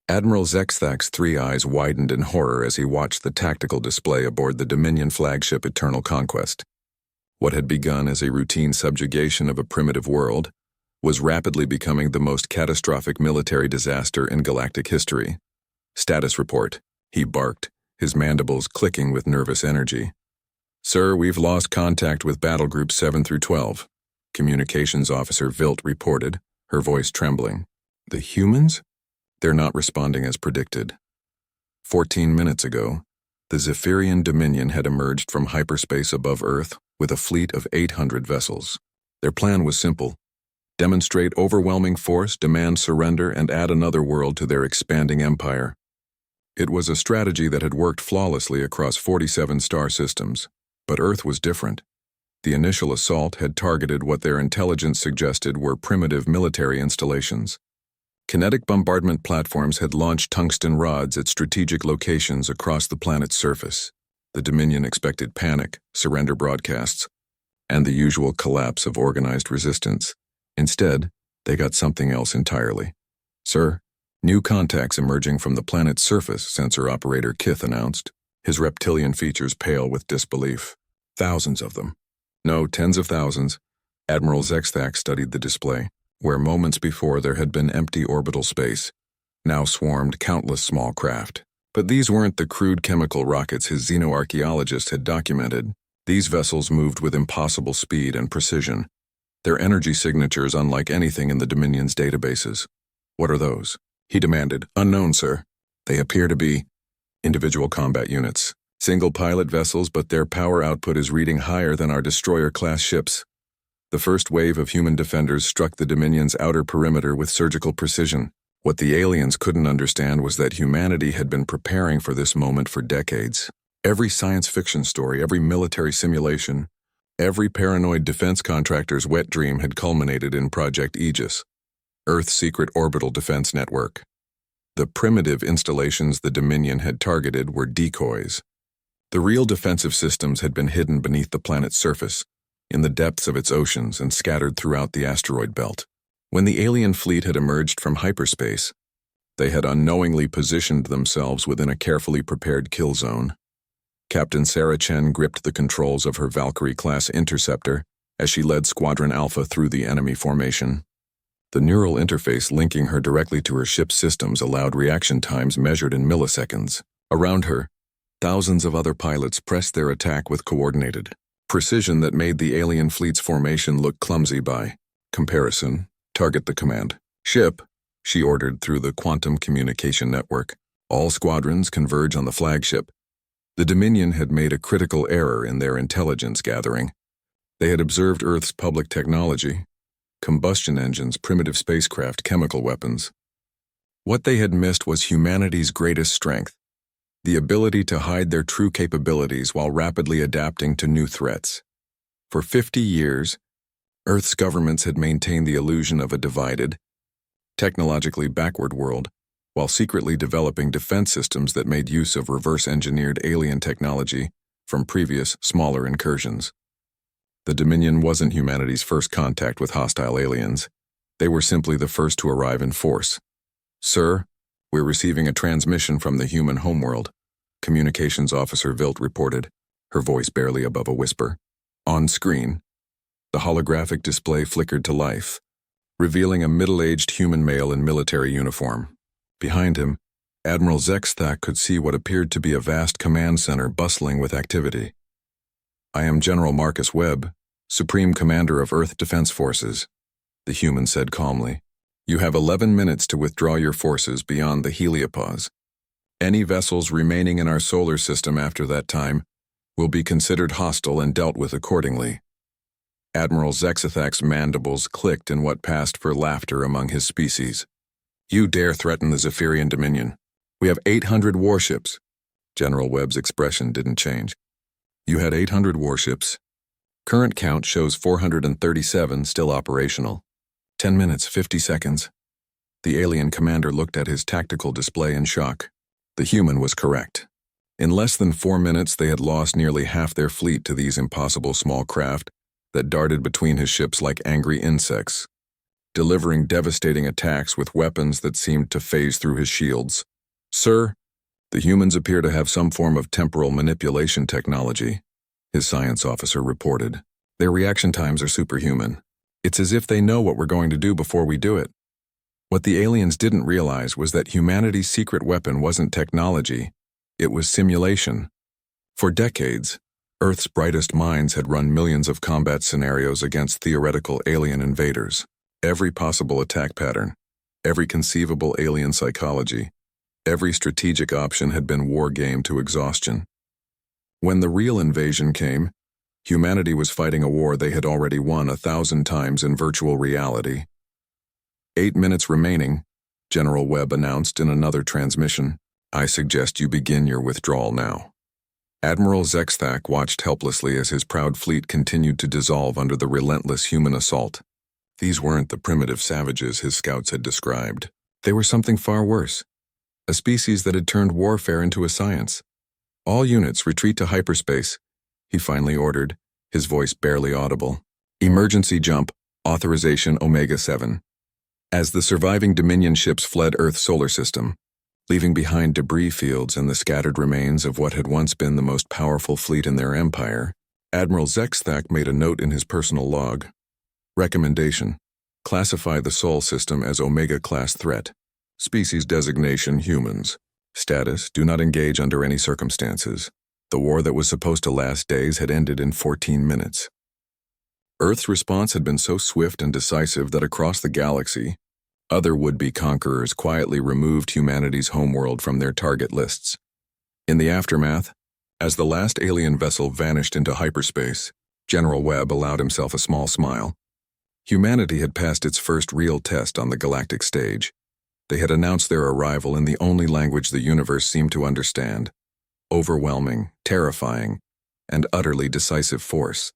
Admiral Zexthak's three eyes widened in horror as he watched the tactical display aboard the Dominion flagship Eternal Conquest. What had begun as a routine subjugation of a primitive world was rapidly becoming the most catastrophic military disaster in galactic history. "Status report," he barked, his mandibles clicking with nervous energy. "Sir, we've lost contact with battle groups 7 through 12, Communications Officer Vilt reported, her voice trembling. "The humans? They're not responding as predicted." 14 minutes ago, the Zephyrian Dominion had emerged from hyperspace above Earth with a fleet of 800 vessels. Their plan was simple: demonstrate overwhelming force, demand surrender, and add another world to their expanding empire. It was a strategy that had worked flawlessly across 47 star systems, but Earth was different. The initial assault had targeted what their intelligence suggested were primitive military installations. Kinetic bombardment platforms had launched tungsten rods at strategic locations across the planet's surface. The Dominion expected panic, surrender broadcasts, and the usual collapse of organized resistance. Instead, they got something else entirely. "Sir, new contacts emerging from the planet's surface," sensor operator Kith announced, his reptilian features pale with disbelief. "Thousands of them." "No, tens of thousands." Admiral Zexthak studied the display, where moments before there had been empty orbital space. Now swarmed countless small craft. But these weren't the crude chemical rockets his xenoarchaeologist had documented. These vessels moved with impossible speed and precision, their energy signatures unlike anything in the Dominion's databases. "What are those?" he demanded. "Unknown, sir. They appear to be individual combat units. Single pilot vessels, but their power output is reading higher than our destroyer-class ships." The first wave of human defenders struck the Dominion's outer perimeter with surgical precision. What the aliens couldn't understand was that humanity had been preparing for this moment for decades. Every science fiction story, every military simulation, every paranoid defense contractor's wet dream had culminated in Project Aegis, Earth's secret orbital defense network. The primitive installations the Dominion had targeted were decoys. The real defensive systems had been hidden beneath the planet's surface, in the depths of its oceans and scattered throughout the asteroid belt. When the alien fleet had emerged from hyperspace, they had unknowingly positioned themselves within a carefully prepared kill zone. Captain Sarah Chen gripped the controls of her Valkyrie-class interceptor as she led Squadron Alpha through the enemy formation. The neural interface linking her directly to her ship's systems allowed reaction times measured in milliseconds. Around her, thousands of other pilots pressed their attack with coordinated precision that made the alien fleet's formation look clumsy by comparison. "Target the command ship," she ordered through the quantum communication network. "All squadrons converge on the flagship." The Dominion had made a critical error in their intelligence gathering. They had observed Earth's public technology: combustion engines, primitive spacecraft, chemical weapons. What they had missed was humanity's greatest strength: the ability to hide their true capabilities while rapidly adapting to new threats. For 50 years, Earth's governments had maintained the illusion of a divided, technologically backward world, while secretly developing defense systems that made use of reverse-engineered alien technology from previous, smaller incursions. The Dominion wasn't humanity's first contact with hostile aliens. They were simply the first to arrive in force. "Sir, we're receiving a transmission from the human homeworld," Communications Officer Vilt reported, her voice barely above a whisper. On screen, the holographic display flickered to life, revealing a middle-aged human male in military uniform. Behind him, Admiral Zexthak could see what appeared to be a vast command center bustling with activity. "I am General Marcus Webb, Supreme Commander of Earth Defense Forces," the human said calmly. "You have 11 minutes to withdraw your forces beyond the heliopause. Any vessels remaining in our solar system after that time will be considered hostile and dealt with accordingly." Admiral Zexthak's mandibles clicked in what passed for laughter among his species. "You dare threaten the Zephyrian Dominion? We have 800 warships." General Webb's expression didn't change. "You had 800 warships. Current count shows 437 still operational. 10 minutes, 50 seconds. The alien commander looked at his tactical display in shock. The human was correct. In less than 4 minutes, they had lost nearly half their fleet to these impossible small craft that darted between his ships like angry insects. delivering devastating attacks with weapons that seemed to phase through his shields. "Sir, the humans appear to have some form of temporal manipulation technology," his science officer reported. "Their reaction times are superhuman. It's as if they know what we're going to do before we do it." What the aliens didn't realize was that humanity's secret weapon wasn't technology, it was simulation. For decades, Earth's brightest minds had run millions of combat scenarios against theoretical alien invaders. Every possible attack pattern, every conceivable alien psychology, every strategic option had been war-gamed to exhaustion. When the real invasion came, humanity was fighting a war they had already won 1,000 times in virtual reality. 8 minutes remaining, General Webb announced in another transmission. "I suggest you begin your withdrawal now." Admiral Zexthak watched helplessly as his proud fleet continued to dissolve under the relentless human assault. These weren't the primitive savages his scouts had described. They were something far worse. A species that had turned warfare into a science. "All units retreat to hyperspace," he finally ordered, his voice barely audible. "Emergency jump, authorization Omega-7. As the surviving Dominion ships fled Earth's solar system, leaving behind debris fields and the scattered remains of what had once been the most powerful fleet in their empire, Admiral Zexthak made a note in his personal log. Recommendation: classify the Sol system as Omega-class threat. Species designation: humans. Status: do not engage under any circumstances. The war that was supposed to last days had ended in 14 minutes. Earth's response had been so swift and decisive that across the galaxy, other would-be conquerors quietly removed humanity's homeworld from their target lists. In the aftermath, as the last alien vessel vanished into hyperspace, General Webb allowed himself a small smile. Humanity had passed its first real test on the galactic stage. They had announced their arrival in the only language the universe seemed to understand: overwhelming, terrifying, and utterly decisive force.